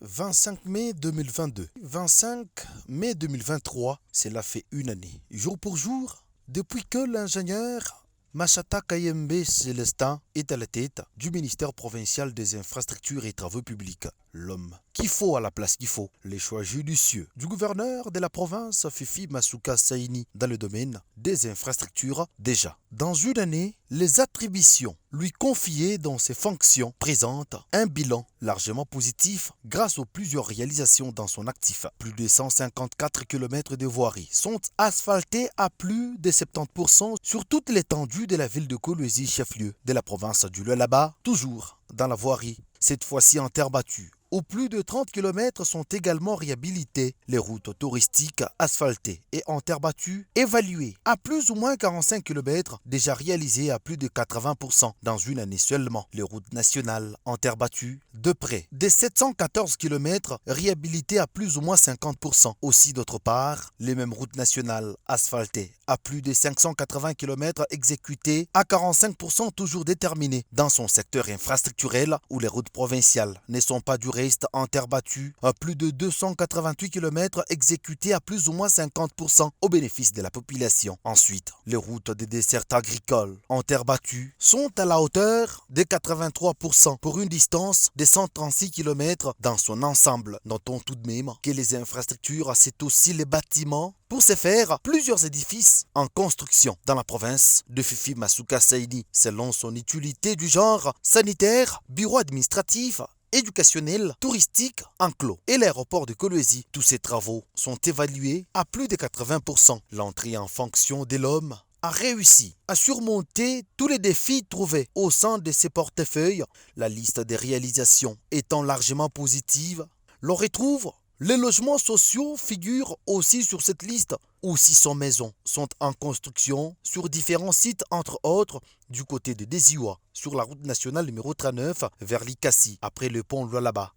25 mai 2022. 25 mai 2023, cela fait une année, jour pour jour, depuis que l'ingénieur Machata Kayembe Célestin est à la tête du ministère provincial des infrastructures et travaux publics. L'homme qu'il faut à la place qu'il faut. Les choix judicieux du gouverneur de la province Fifi Masuka Saini dans le domaine des infrastructures. Déjà, dans une année, les attributions lui confiées dans ses fonctions présentent un bilan largement positif grâce aux plusieurs réalisations dans son actif. Plus de 154 km de voiries sont asphaltées à plus de 70% sur toute l'étendue de la ville de Kolwezi, chef-lieu de la province du Lualaba, toujours dans la voirie, cette fois-ci en terre battue, où plus de 30 km sont également réhabilités. Les routes touristiques asphaltées et en terre battue évaluées à plus ou moins 45 km, déjà réalisées à plus de 80% dans une année seulement. Les routes nationales en terre battue de près des 714 km réhabilitées à plus ou moins 50%. Aussi d'autre part, les mêmes routes nationales asphaltées à plus de 580 km exécutées à 45% toujours déterminées dans son secteur infrastructurel où les routes provinciales ne sont pas du reste en terre battue à plus de 288 km exécutés à plus ou moins 50% au bénéfice de la population. Ensuite, les routes des desserts agricoles en terre battue sont à la hauteur de 83% pour une distance de 136 km dans son ensemble. Notons tout de même que les infrastructures, c'est aussi les bâtiments. Pour ce faire, plusieurs édifices en construction dans la province de Fifi Masuka Saini, selon son utilité du genre sanitaire, bureau administratif, éducationnel, touristique, enclos et l'aéroport de Kolwezi. Tous ces travaux sont évalués à plus de 80%. L'entrée en fonction de l'homme a réussi à surmonter tous les défis trouvés au sein de ses portefeuilles. La liste des réalisations étant largement positive, l'on retrouve les logements sociaux figurent aussi sur cette liste, où 600 maisons sont en construction sur différents sites, entre autres du côté de Desiwa, sur la route nationale numéro 39 vers Likasi, après le pont Lualaba,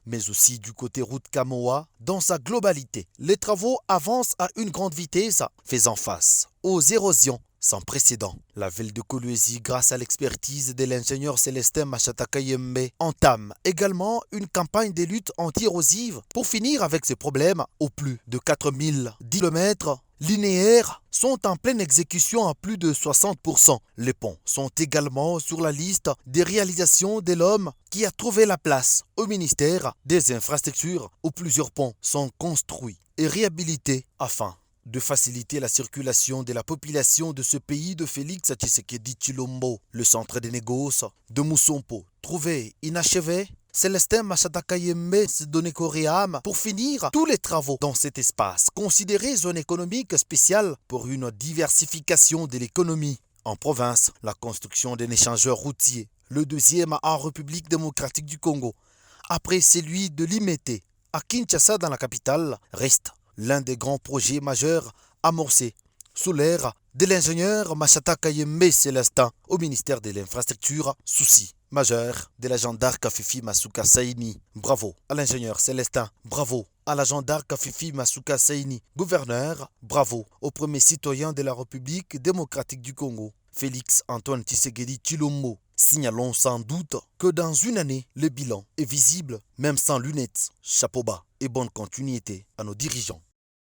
mais aussi du côté route Kamoa dans sa globalité. Les travaux avancent à une grande vitesse, faisant face aux érosions sans précédent. La ville de Kolwezi, grâce à l'expertise de l'ingénieur Célestin Machata Kayembe, entame également une campagne de lutte anti-érosive pour finir avec ces problèmes. Au plus de 4000 km linéaires sont en pleine exécution à plus de 60%. Les ponts sont également sur la liste des réalisations de l'homme qui a trouvé la place au ministère des infrastructures où plusieurs ponts sont construits et réhabilités afin de faciliter la circulation de la population de ce pays de Félix Tshisekedi Tshilombo. Le centre des négoces de Mousompo, trouvé inachevé, Célestin Machata Kayembe s'est donné corps et âme pour finir tous les travaux dans cet espace, considéré zone économique spéciale pour une diversification de l'économie. En province, la construction d'un échangeur routier, le deuxième en République démocratique du Congo, après celui de Limete à Kinshasa dans la capitale, reste l'un des grands projets majeurs amorcés sous l'ère de l'ingénieur Machata Kayembe Célestin au ministère de l'Infrastructure, souci majeur de la gendarme Fifi Masuka Saini. Bravo à l'ingénieur Célestin, bravo à la gendarme Fifi Masuka Saini. Gouverneur, bravo au premier citoyen de la République démocratique du Congo, Félix Antoine Tshisekedi Tshilombo. Signalons sans doute que dans une année, le bilan est visible, même sans lunettes. Chapeau bas et bonne continuité à nos dirigeants.